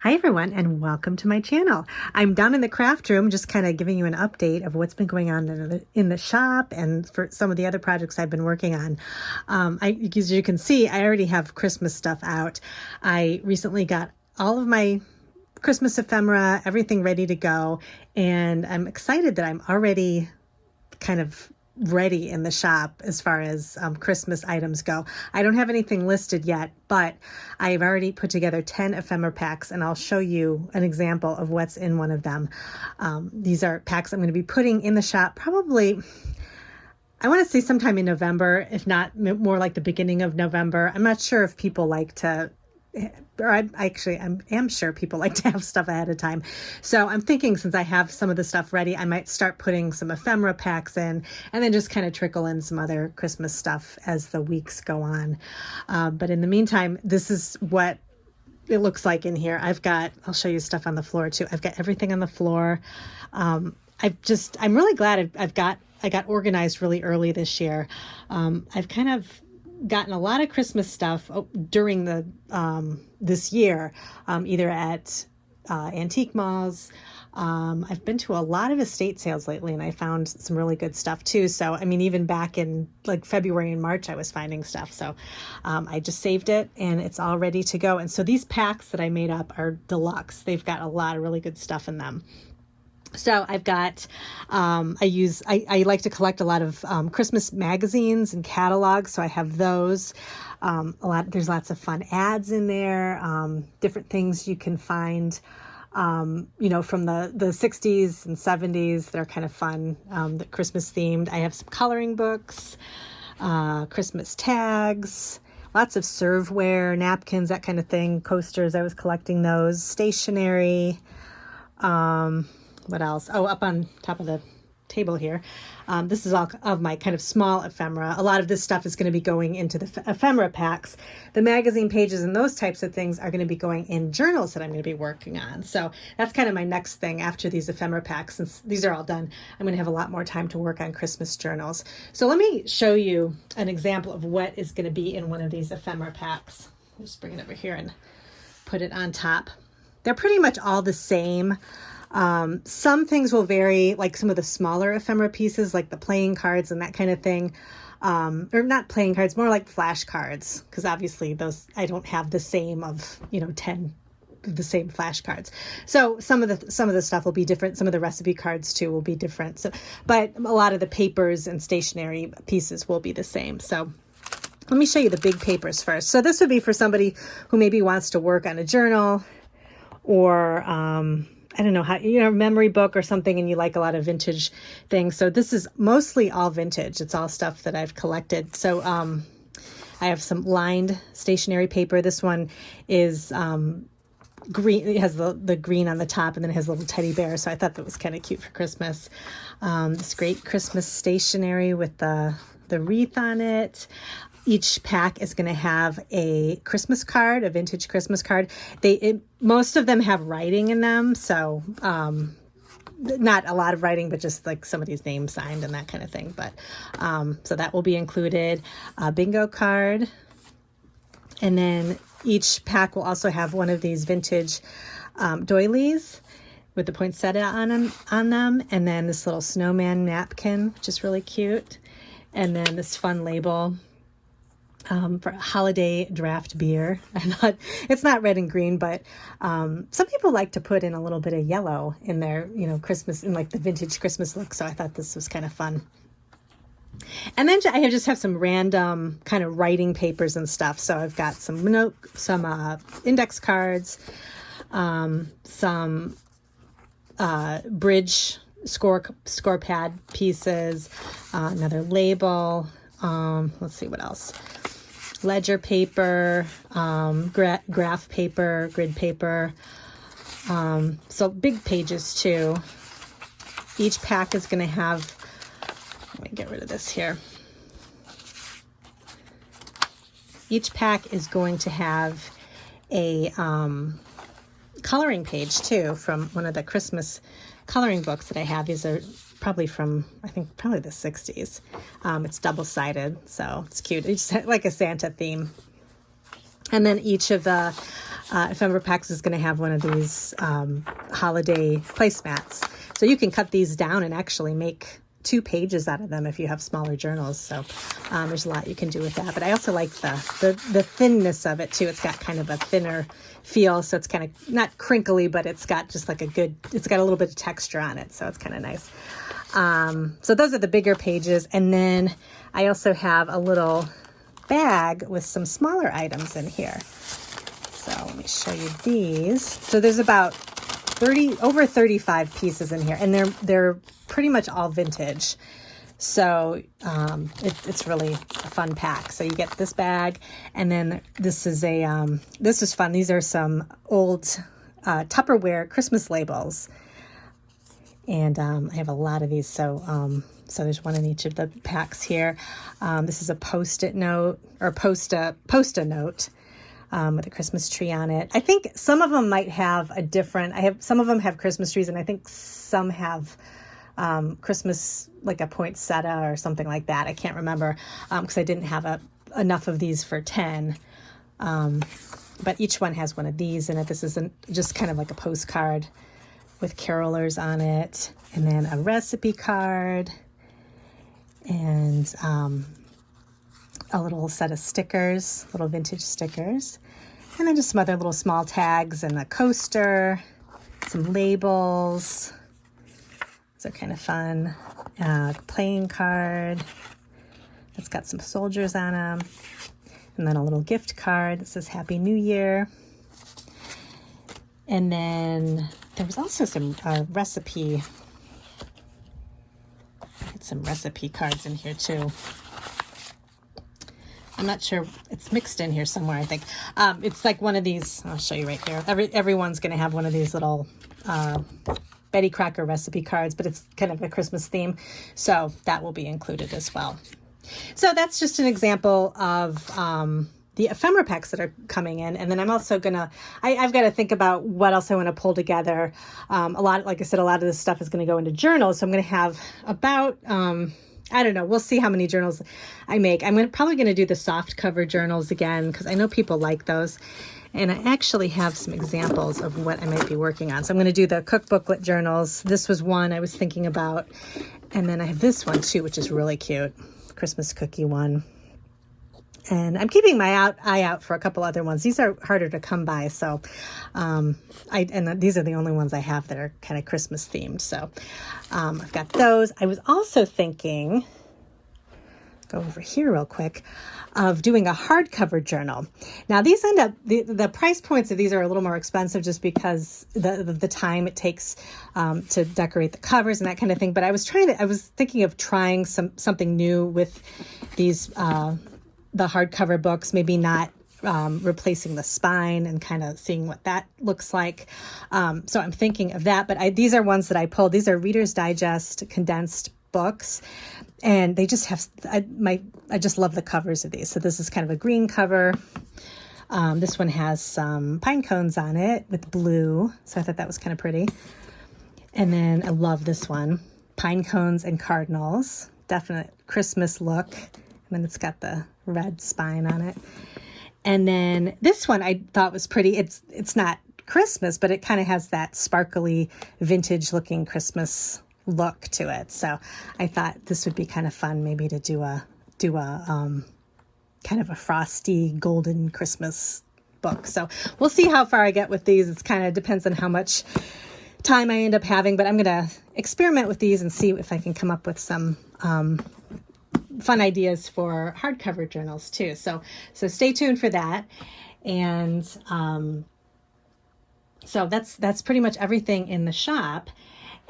Hi everyone, and welcome to my channel. I'm down in the craft room just kind of giving you an update of what's been going on in the shop and for some of the other projects I've been working on. As you can see, I already have Christmas stuff out. I recently got all of my Christmas ephemera, everything ready to go, and I'm excited that I'm already kind of ready in the shop as far as Christmas items go. I don't have anything listed yet, but I've already put together 10 ephemera packs, and I'll show you an example of what's in one of them. These are packs I'm going to be putting in the shop probably, I want to say sometime in November, if not more like the beginning of November. I'm not sure if people like to, or I am sure people like to have stuff ahead of time. So I'm thinking, since I have some of the stuff ready, I might start putting some ephemera packs in and then just kind of trickle in some other Christmas stuff as the weeks go on. But in the meantime, this is what it looks like in here. I'll show you stuff on the floor too. I've got everything on the floor. I'm really glad I got organized really early this year. I've kind of gotten a lot of Christmas stuff during this year, either at antique malls. I've been to a lot of estate sales lately, and I found some really good stuff too. So, I mean, even back in like February and March, I was finding stuff. So I just saved it and it's all ready to go. And so these packs that I made up are deluxe. They've got a lot of really good stuff in them. So I've got, I like to collect a lot of Christmas magazines and catalogs. So I have those. There's lots of fun ads in there, different things you can find, from the 60s and 70s. They're kind of fun, the Christmas themed. I have some coloring books, Christmas tags, lots of serveware, napkins, that kind of thing, coasters. I was collecting those, stationery, what else? Oh, up on top of the table here. This is all of my kind of small ephemera. A lot of this stuff is going to be going into the ephemera packs. The magazine pages and those types of things are going to be going in journals that I'm going to be working on. So that's kind of my next thing after these ephemera packs. Since these are all done, I'm going to have a lot more time to work on Christmas journals. So let me show you an example of what is going to be in one of these ephemera packs. I'll just bring it over here and put it on top. They're pretty much all the same. Some things will vary, like some of the smaller ephemera pieces, like the playing cards and that kind of thing. Or not playing cards, more like flashcards, because obviously those, I don't have the same of, 10 of the same flashcards. So some of the stuff will be different. Some of the recipe cards too will be different. So, but a lot of the papers and stationery pieces will be the same. So let me show you the big papers first. So this would be for somebody who maybe wants to work on a journal, or, I don't know how, memory book or something, and you like a lot of vintage things. So this is mostly all vintage. It's all stuff that I've collected. So I have some lined stationery paper. This one is green. It has the green on the top, and then it has a little teddy bear. So I thought that was kind of cute for Christmas. This great Christmas stationery with the wreath on it. Each pack is going to have a Christmas card, a vintage Christmas card. Most of them have writing in them, so not a lot of writing, but just like somebody's name signed and that kind of thing. But so that will be included. A bingo card, and then each pack will also have one of these vintage doilies with the poinsettia on them, and then this little snowman napkin, which is really cute, and then this fun label. For holiday draft beer. It's not red and green, but some people like to put in a little bit of yellow in their, Christmas, in like the vintage Christmas look. So I thought this was kind of fun. And then I just have some random kind of writing papers and stuff. So I've got some index cards, some bridge score pad pieces, another label. Let's see what else. Ledger paper, graph paper, grid paper. So big pages too. Each pack is going to have, let me get rid of this here. Each pack is going to have a coloring page too, from one of the Christmas coloring books that I have. These are probably from, I think, probably the 60s. It's double-sided, so it's cute. It's like a Santa theme. And then each of the Ephemera Packs is going to have one of these holiday placemats. So you can cut these down and actually make 2 pages out of them if you have smaller journals. So there's a lot you can do with that. But I also like the thinness of it too. It's got kind of a thinner feel, so it's kind of not crinkly, but it's got just like it's got a little bit of texture on it, so it's kind of nice. So those are the bigger pages, and then I also have a little bag with some smaller items in here. So let me show you these. So there's about over 35 pieces in here, and they're pretty much all vintage. So it's really a fun pack. So you get this bag, and then this is fun. These are some old Tupperware Christmas labels, and I have a lot of these. So there's one in each of the packs here. This is a Post-it note, or post-a note with a Christmas tree on it. I think some of them might have a different. Some of them have Christmas trees, and I think some have Christmas, like a poinsettia or something like that. I can't remember because I didn't have enough of these for 10. But each one has one of these in it. This is just kind of like a postcard with carolers on it, and then a recipe card, and a little set of stickers, little vintage stickers, and then just some other little small tags and a coaster, some labels. Those are kind of fun. Playing card that's got some soldiers on them, and then a little gift card that says Happy New Year. And then there was also some recipe. I had some recipe cards in here too. I'm not sure. It's mixed in here somewhere, I think. It's like one of these. I'll show you right here. Everyone's going to have one of these little Betty Crocker recipe cards, but it's kind of a Christmas theme. So that will be included as well. So that's just an example of the ephemera packs that are coming in. And then I'm also I've got to think about what else I want to pull together. Like I said, a lot of this stuff is going to go into journals. So I'm going to have about, I don't know, we'll see how many journals I make. I'm probably going to do the soft cover journals again, because I know people like those. And I actually have some examples of what I might be working on. So I'm going to do the cookbooklet journals. This was one I was thinking about. And then I have this one too, which is really cute. Christmas cookie one. And I'm keeping my eye out for a couple other ones. These are harder to come by. So these are the only ones I have that are kind of Christmas themed. So I've got those. I was also thinking, go over here real quick, of doing a hardcover journal. Now these end up, the price points of these are a little more expensive just because the time it takes to decorate the covers and that kind of thing. But I was thinking of trying something new with these, the hardcover books, maybe not replacing the spine and kind of seeing what that looks like. So I'm thinking of that, but these are ones that I pulled. These are Reader's Digest condensed books, and they just have, I just love the covers of these. So this is kind of a green cover. This one has some pine cones on it with blue. So I thought that was kind of pretty. And then I love this one, pine cones and cardinals, definite Christmas look. And then it's got the red spine on it. And then this one I thought was pretty. It's not Christmas, but it kind of has that sparkly vintage looking Christmas look to it. So I thought this would be kind of fun maybe to do a kind of a frosty golden Christmas book. So we'll see how far I get with these. It kind of depends on how much time I end up having, but I'm going to experiment with these and see if I can come up with some fun ideas for hardcover journals too. So stay tuned for that. And so that's pretty much everything in the shop.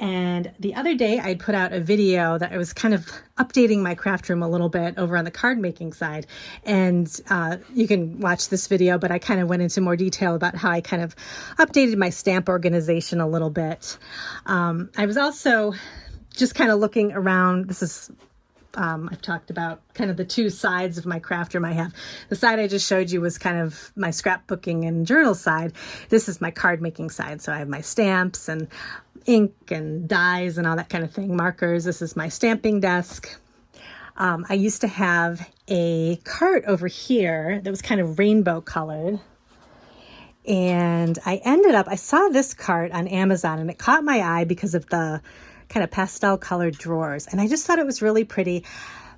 And the other day I put out a video that I was kind of updating my craft room a little bit over on the card making side. And you can watch this video, but I kind of went into more detail about how I kind of updated my stamp organization a little bit. I was also just kind of looking around. This is I've talked about kind of the two sides of my craft room I have. The side I just showed you was kind of my scrapbooking and journal side. This is my card making side. So I have my stamps and ink and dyes and all that kind of thing, markers. This is my stamping desk. I used to have a cart over here that was kind of rainbow colored. And I saw this cart on Amazon, and it caught my eye because of the kind of pastel colored drawers. And I just thought it was really pretty.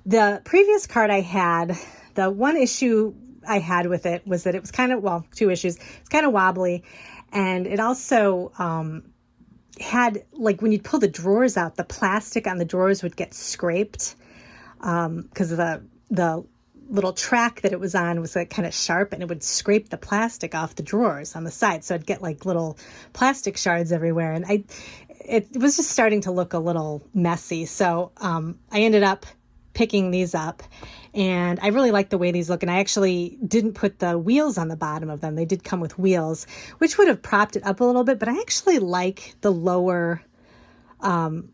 The previous cart I had, the one issue I had with it was that it was kind of, well, two issues. It's kind of wobbly. And it also had, like, when you'd pull the drawers out, the plastic on the drawers would get scraped because of the little track that it was on was like kind of sharp, and it would scrape the plastic off the drawers on the side. So I'd get like little plastic shards everywhere. And it was just starting to look a little messy. So I ended up picking these up, and I really like the way these look. And I actually didn't put the wheels on the bottom of them. They did come with wheels, which would have propped it up a little bit, but I actually like the lower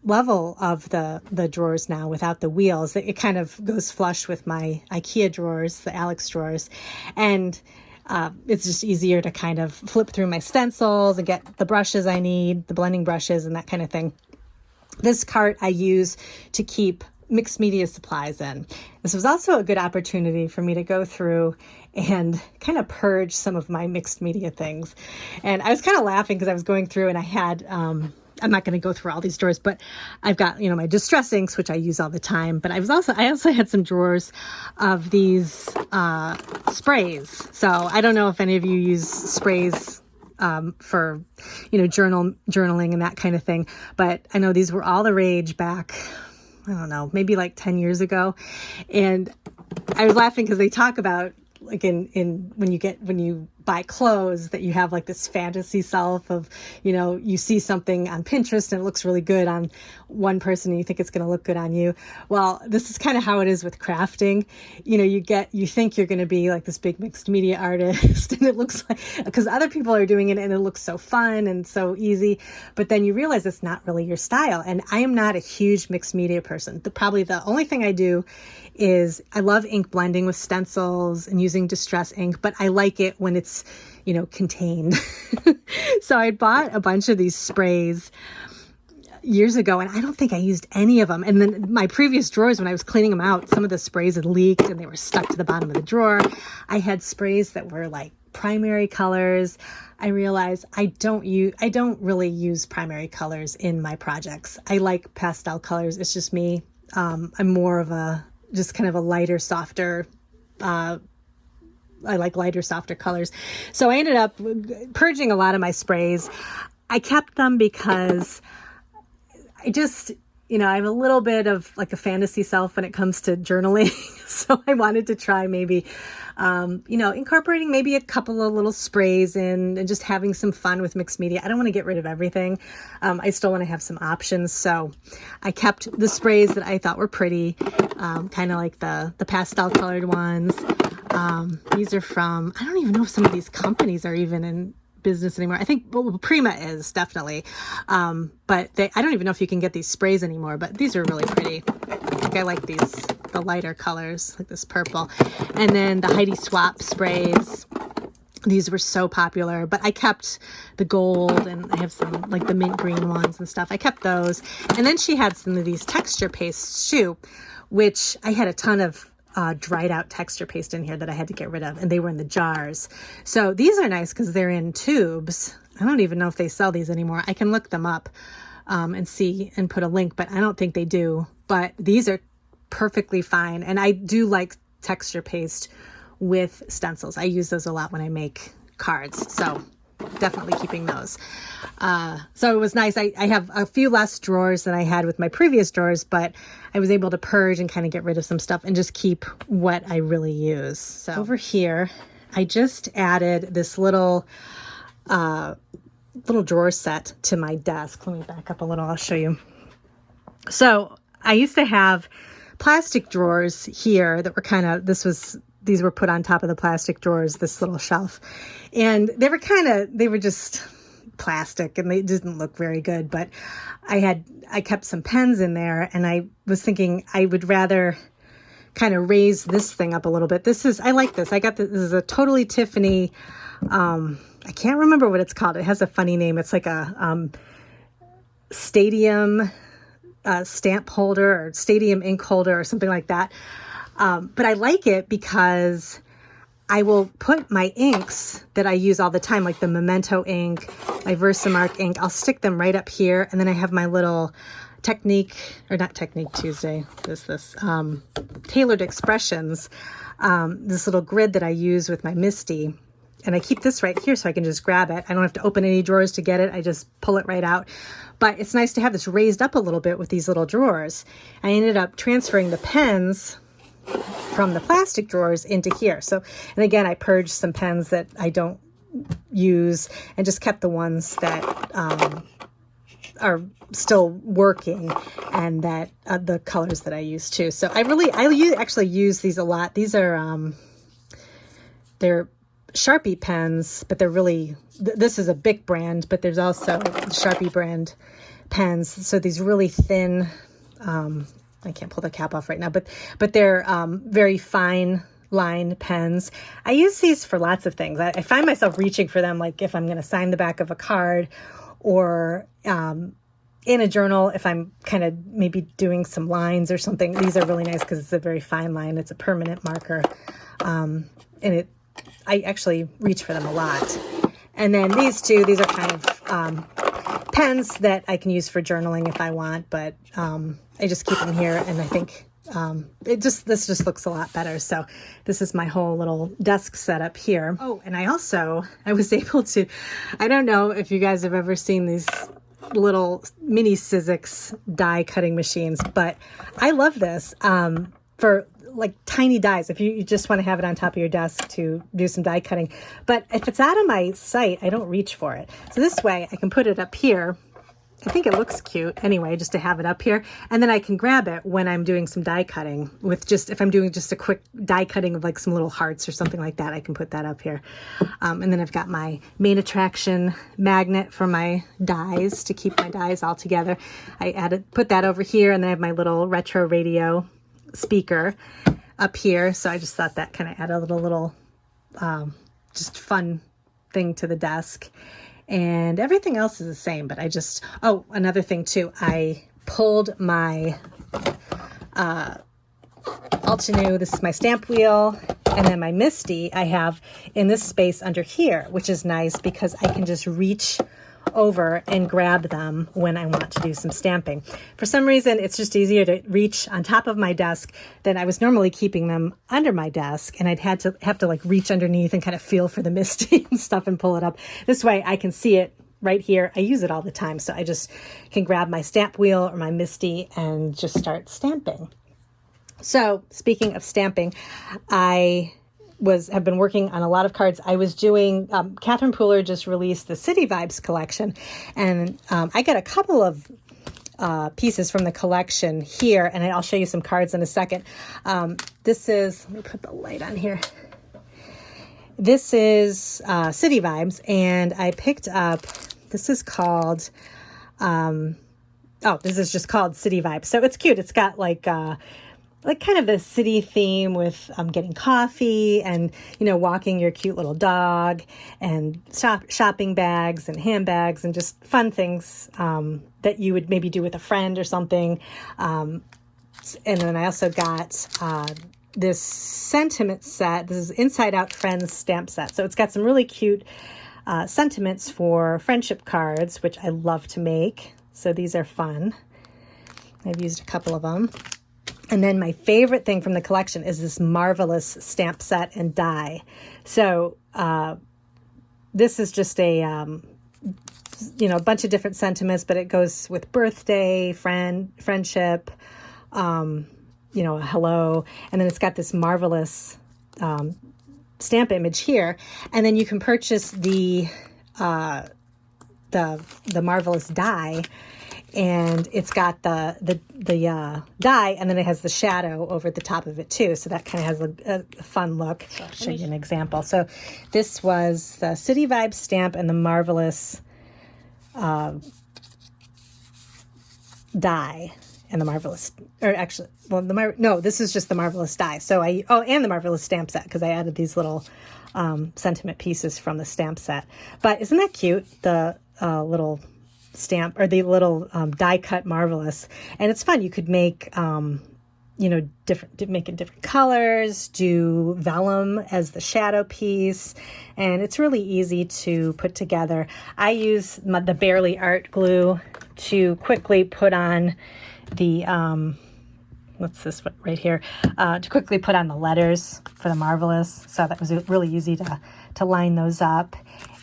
level of the drawers now without the wheels. It kind of goes flush with my IKEA drawers, the Alex drawers. And it's just easier to kind of flip through my stencils and get the brushes I need, the blending brushes and that kind of thing. This cart I use to keep mixed media supplies in. This was also a good opportunity for me to go through and kind of purge some of my mixed media things. And I was kind of laughing because I was going through and I had, I'm not going to go through all these drawers, but I've got, my distress inks, which I use all the time. But I also had some drawers of these sprays. So I don't know if any of you use sprays for, journaling and that kind of thing. But I know these were all the rage back, I don't know, maybe like 10 years ago. And I was laughing because they talk about, like in when you buy clothes, that you have like this fantasy self of, you see something on Pinterest and it looks really good on one person and you think it's going to look good on you. Well, this is kind of how it is with crafting. You think you're going to be like this big mixed media artist and it looks like, because other people are doing it and it looks so fun and so easy, but then you realize it's not really your style. And I am not a huge mixed media person. Probably the only thing I do is I love ink blending with stencils and using distress ink, but I like it when it's, contained. So I bought a bunch of these sprays years ago, and I don't think I used any of them. And then my previous drawers, when I was cleaning them out, some of the sprays had leaked and they were stuck to the bottom of the drawer. I had sprays that were like primary colors. I realized I don't really use primary colors in my projects. I like pastel colors. It's just me. I'm more of just kind of a lighter, softer, I like lighter, softer colors. So I ended up purging a lot of my sprays. I kept them because I just, I have a little bit of like a fantasy self when it comes to journaling. So I wanted to try maybe, incorporating maybe a couple of little sprays in and just having some fun with mixed media. I don't want to get rid of everything. I still want to have some options. So I kept the sprays that I thought were pretty, kind of like the pastel colored ones. These are from, I don't even know if some of these companies are even in business anymore. I think Prima is definitely, but I don't even know if you can get these sprays anymore, but these are really pretty. I like the lighter colors, like this purple. And then the Heidi Swap sprays. These were so popular, but I kept the gold, and I have some like the mint green ones and stuff. I kept those. And then she had some of these texture paste too, which I had a ton of dried out texture paste in here that I had to get rid of, and they were in the jars. So these are nice because they're in tubes. I don't even know if they sell these anymore. I can look them up and see and put a link, but I don't think they do. But these are perfectly fine. And I do like texture paste with stencils. I use those a lot when I make cards. So definitely keeping those. So it was nice. I have a few less drawers than I had with my previous drawers, but I was able to purge and kind of get rid of some stuff and just keep what I really use. So over here, I just added this little drawer set to my desk. Let me back up a little. I'll show you. So I used to have plastic drawers here that were these were put on top of the plastic drawers, this little shelf. And they were just plastic and they didn't look very good. But I kept some pens in there, and I was thinking I would rather kind of raise this thing up a little bit. I like this. This is a Totally Tiffany. I can't remember what it's called. It has a funny name. It's like a stadium stamp holder or stadium ink holder or something like that. But I like it because I will put my inks that I use all the time, like the Memento ink, my Versamark ink, I'll stick them right up here. And then I have my little Tailored Expressions, this little grid that I use with my Misty. And I keep this right here so I can just grab it. I don't have to open any drawers to get it. I just pull it right out. But it's nice to have this raised up a little bit with these little drawers. I ended up transferring the pens from the plastic drawers into here. So, and again, I purged some pens that I don't use and just kept the ones that are still working and that the colors that I use too. So I actually use these a lot. These are they're Sharpie pens, but they're really, this is a Bic brand, but there's also Sharpie brand pens. So these really thin, I can't pull the cap off right now, but they're very fine line pens. I use these for lots of things. I find myself reaching for them, like if I'm going to sign the back of a card, or in a journal, if I'm kind of maybe doing some lines or something. These are really nice because it's a very fine line. It's a permanent marker. And I actually reach for them a lot. And then these two, these are kind of pens that I can use for journaling if I want, but I just keep them here, and I think this just looks a lot better. So this is my whole little desk setup here. Oh, and I was able to, I don't know if you guys have ever seen these little mini Sizzix die cutting machines, but I love this for like tiny dies, if you just want to have it on top of your desk to do some die cutting. But if it's out of my sight, I don't reach for it. So this way I can put it up here. I think it looks cute anyway, just to have it up here. And then I can grab it when I'm doing some die cutting if I'm doing just a quick die cutting of like some little hearts or something like that, I can put that up here. And then I've got my main attraction magnet for my dies to keep my dies all together. I put that over here, and then I have my little retro radio speaker up here. So I just thought that kind of added a little just fun thing to the desk. And everything else is the same, but another thing too, I pulled my Altenew, this is my stamp wheel, and then my Misty I have in this space under here, which is nice because I can just reach over and grab them when I want to do some stamping. For some reason, it's just easier to reach on top of my desk than I was normally keeping them under my desk, and I'd have to like reach underneath and kind of feel for the Misty and stuff and pull it up. This way I can see it right here. I use it all the time, so I just can grab my stamp wheel or my Misty and just start stamping. So speaking of stamping, I have been working on a lot of cards. I was doing, Catherine Pooler just released the City Vibes collection, and I got a couple of pieces from the collection here, and I'll show you some cards in a second. This is, let me put the light on here. This is City Vibes, and I picked up, this is called, this is just called City Vibes. So it's cute. It's got like kind of the city theme with getting coffee and, walking your cute little dog, and shopping bags and handbags and just fun things that you would maybe do with a friend or something. And then I also got this sentiment set. This is Inside Out Friends stamp set. So it's got some really cute sentiments for friendship cards, which I love to make. So these are fun. I've used a couple of them. And then my favorite thing from the collection is this marvelous stamp set and die. So this is just a bunch of different sentiments, but it goes with birthday, friendship, a hello. And then it's got this marvelous stamp image here. And then you can purchase the marvelous die. And it's got the die, and then it has the shadow over the top of it too. So that kind of has a fun look. So I'll show you an example. So this was the City Vibes stamp and the marvelous die, and the marvelous, or actually, well, this is just the marvelous die. So and the marvelous stamp set, because I added these little sentiment pieces from the stamp set. But isn't that cute? The little stamp, or the little die cut marvelous, and it's fun. You could make you know, make it different colors, do vellum as the shadow piece, and it's really easy to put together. I use the Barely Art glue to quickly put on the, what's this one right here, to quickly put on the letters for the Marvelous. So that was really easy to line those up.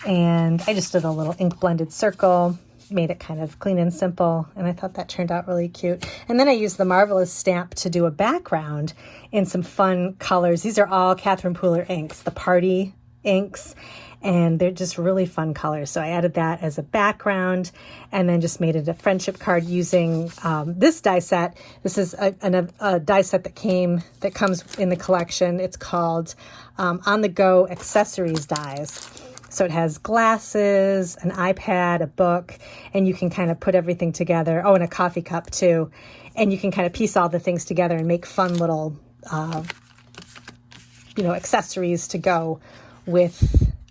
And I just did a little ink blended circle, made it kind of clean and simple, and I thought that turned out really cute. And then I used the Marvelous stamp to do a background in some fun colors. These are all Catherine Pooler inks, the party inks, and they're just really fun colors. So I added that as a background, and then just made it a friendship card using this die set. This is a die set that comes in the collection. It's called On the Go Accessories Dies. So it has glasses, an iPad, a book, and you can kind of put everything together. Oh, and a coffee cup too. And you can kind of piece all the things together and make fun little, accessories to go with,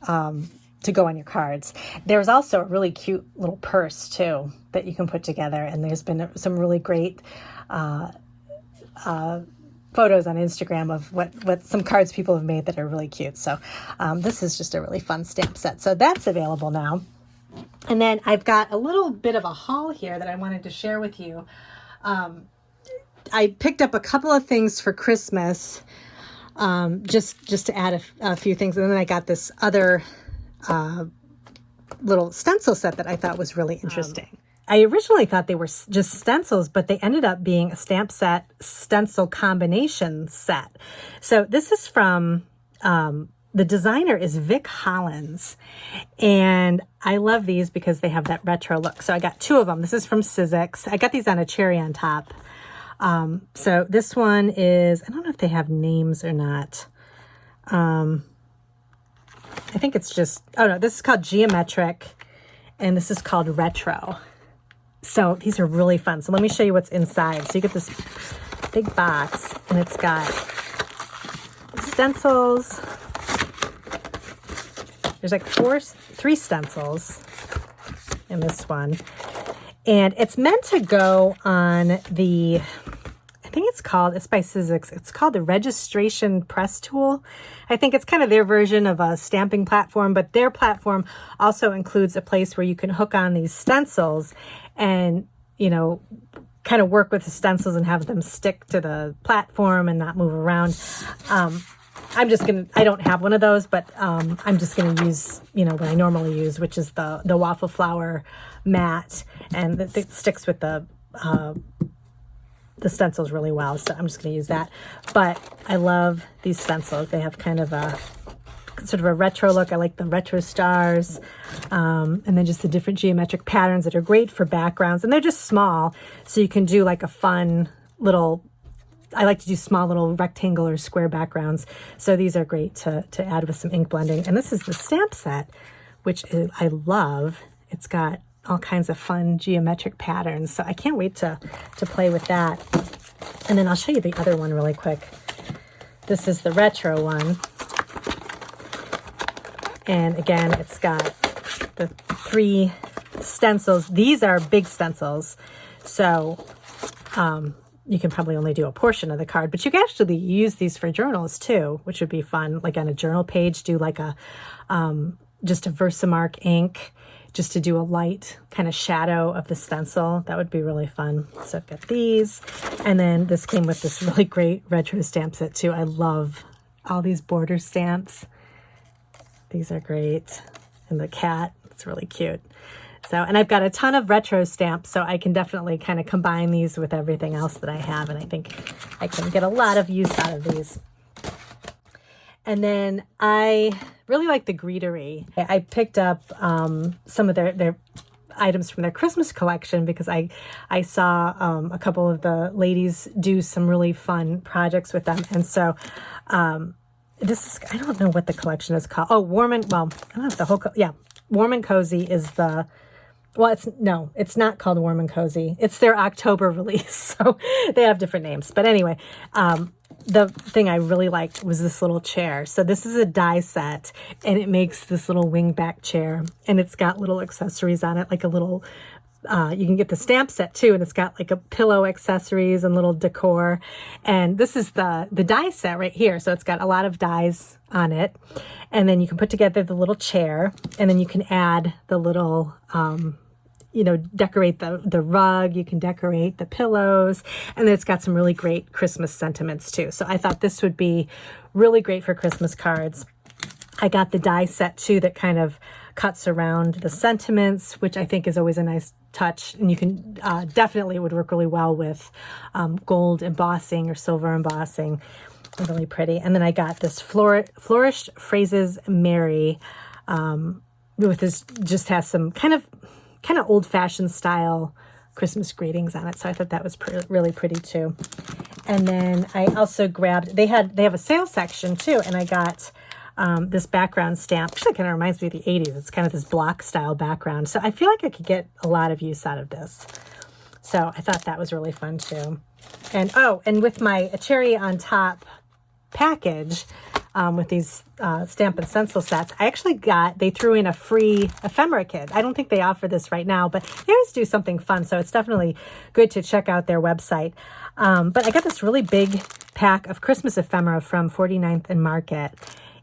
to go on your cards. There's also a really cute little purse too that you can put together. And there's been some really great, photos on Instagram of what some cards people have made that are really cute. So this is just a really fun stamp set. So that's available now. And then I've got a little bit of a haul here that I wanted to share with you. I picked up a couple of things for Christmas, just to add a few things. And then I got this other little stencil set that I thought was really interesting. I originally thought they were just stencils, but they ended up being a stamp set stencil combination set. So this is from, the designer is Vic Hollins, and I love these because they have that retro look. So I got two of them. This is from Sizzix. I got these on a cherry on top. So this one is, I don't know if they have names or not. I think it's just, oh no, this is called Geometric, and this is called Retro. So these are really fun. So let me show you what's inside. So you get this big box, and it's got stencils. There's like three stencils in this one. And it's meant to go on the, I think it's by Sizzix. It's called the Registration Press Tool. I think it's kind of their version of a stamping platform, but their platform also includes a place where you can hook on these stencils and, kind of work with the stencils and have them stick to the platform and not move around. I don't have one of those, but I'm just going to use, what I normally use, which is the waffle flower mat, and it sticks with the stencils really well. So I'm just going to use that. But I love these stencils. They have kind of a sort of a retro look. I like the retro stars, and then just the different geometric patterns that are great for backgrounds. And they're just small, so you can do like a fun little, I like to do small little rectangle or square backgrounds. So these are great to add with some ink blending. And this is the stamp set, which I love. It's got all kinds of fun geometric patterns. So I can't wait to play with that. And then I'll show you the other one really quick. This is the retro one. And again, it's got the three stencils. These are big stencils. So you can probably only do a portion of the card, but you can actually use these for journals too, which would be fun. Like on a journal page, do like a, just a Versamark ink, just to do a light kind of shadow of the stencil. That would be really fun. So I've got these. And then this came with this really great retro stamp set too. I love all these border stamps. These are great. And the cat, it's really cute. So, and I've got a ton of retro stamps, so I can definitely kind of combine these with everything else that I have, and I think I can get a lot of use out of these. And then I really like the Greetery. I picked up some of their items from their Christmas collection because I saw a couple of the ladies do some really fun projects with them. And so this is, I don't know what the collection is called. Oh, Warm and Cozy is the, well, it's not called Warm and Cozy. It's their October release. So they have different names. But anyway, the thing I really liked was this little chair. So this is a die set, and it makes this little wing back chair, and it's got little accessories on it, like a little you can get the stamp set too, and it's got like a pillow accessories and little decor. And this is the die set right here. So it's got a lot of dies on it. And then you can put together the little chair, and then you can add the little, decorate the rug. You can decorate the pillows, and then it's got some really great Christmas sentiments too. So I thought this would be really great for Christmas cards. I got the die set too that kind of cuts around the sentiments, which I think is always a nice touch. And you can definitely, it would work really well with gold embossing or silver embossing. Really pretty. And then I got this Flourished Phrases Mary with this, just has some kind of old-fashioned style Christmas greetings on it. So I thought that was really pretty too. And then I also grabbed, they have a sales section too, and I got this background stamp. Actually, kind of reminds me of the 80s. It's kind of this block style background. So I feel like I could get a lot of use out of this. So I thought that was really fun too. And and with my cherry on top package, with these stamp and stencil sets, I actually they threw in a free ephemera kit. I don't think they offer this right now, but they always do something fun. So it's definitely good to check out their website. But I got this really big pack of Christmas ephemera from 49th and Market.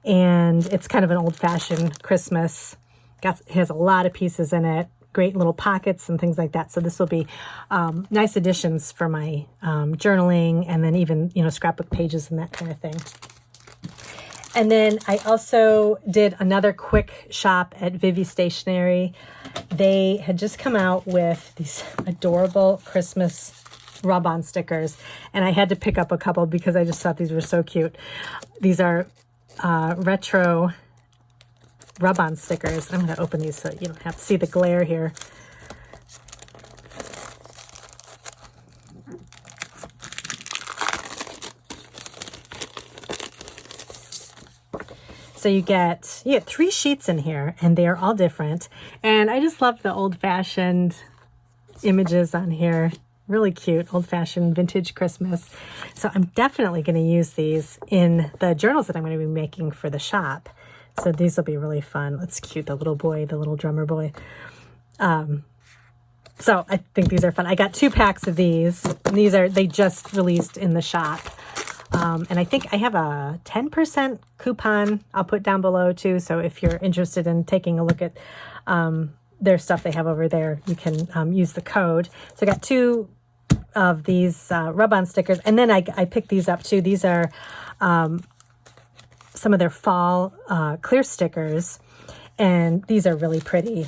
And it's kind of an old-fashioned Christmas. It has a lot of pieces in it, great little pockets and things like that. So this will be nice additions for my journaling, and then even, scrapbook pages and that kind of thing. And then I also did another quick shop at ViviStationery. They had just come out with these adorable Christmas rub-on stickers, and I had to pick up a couple because I just thought these were so cute. These are retro rub-on stickers. I'm going to open these so you don't have to see the glare here. So you get 3 sheets in here, and they are all different. And I just love the old-fashioned images on here. Really cute, old-fashioned vintage Christmas. So I'm definitely going to use these in the journals that I'm going to be making for the shop. So these will be really fun. It's cute, the little boy, the little drummer boy. So I think these are fun. I got 2 packs of these. And they just released in the shop. And I think I have a 10% coupon I'll put down below too. So if you're interested in taking a look at their stuff they have over there, you can use the code. So I got 2 of these rub-on stickers. And then I picked these up too. These are some of their fall clear stickers. And these are really pretty.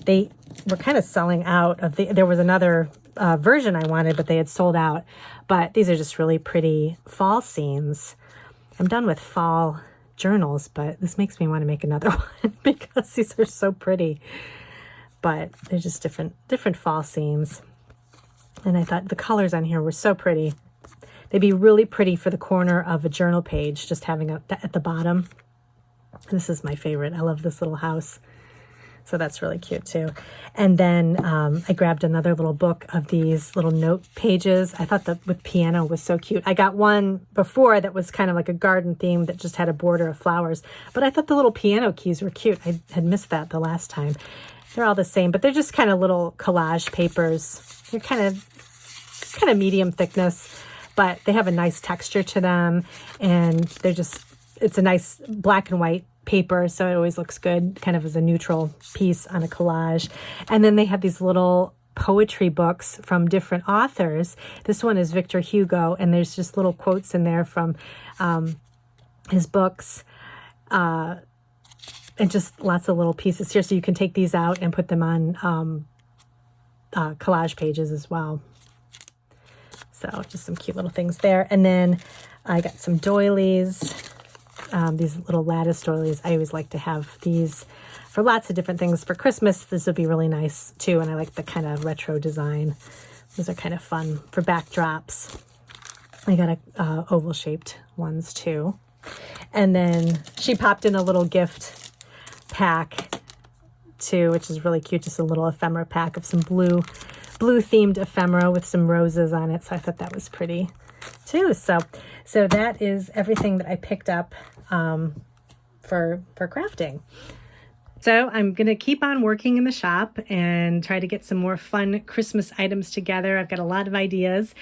They were kind of selling out of there was another version I wanted, but they had sold out. But these are just really pretty fall scenes. I'm done with fall journals, but this makes me want to make another one because these are so pretty. But they're just different fall scenes. And I thought the colors on here were so pretty. They'd be really pretty for the corner of a journal page, just having at the bottom. This is my favorite. I love this little house. So that's really cute too. And then I grabbed another little book of these little note pages. I thought that with piano was so cute. I got one before that was kind of like a garden theme that just had a border of flowers. But I thought the little piano keys were cute. I had missed that the last time. They're all the same, but they're just kind of little collage papers. They're kind of medium thickness, but they have a nice texture to them. And it's a nice black and white paper, so it always looks good, kind of as a neutral piece on a collage. And then they have these little poetry books from different authors. This one is Victor Hugo, and there's just little quotes in there from his books, and just lots of little pieces here. So you can take these out and put them on collage pages as well. So just some cute little things there. And then I got some doilies. These little lattice doilies. I always like to have these for lots of different things. For Christmas, this would be really nice too. And I like the kind of retro design. Those are kind of fun for backdrops. I got oval shaped ones too. And then she popped in a little gift pack too, which is really cute. Just a little ephemera pack of some blue themed ephemera with some roses on it. So I thought that was pretty too. So that is everything that I picked up for crafting. So I'm going to keep on working in the shop and try to get some more fun Christmas items together. I've got a lot of ideas.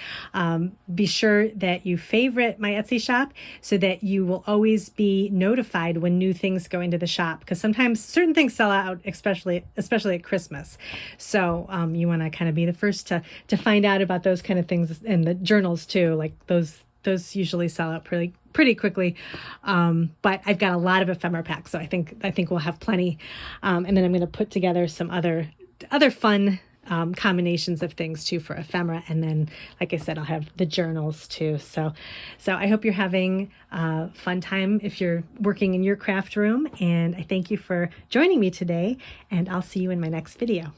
Be sure that you favorite my Etsy shop so that you will always be notified when new things go into the shop, because sometimes certain things sell out, especially at Christmas. So you want to kind of be the first to find out about those kind of things, and the journals too. Like those usually sell out pretty quickly. But I've got a lot of ephemera packs, so I think we'll have plenty. And then I'm going to put together some other fun combinations of things too for ephemera. And then, like I said, I'll have the journals too. So I hope you're having a fun time if you're working in your craft room. And I thank you for joining me today, and I'll see you in my next video.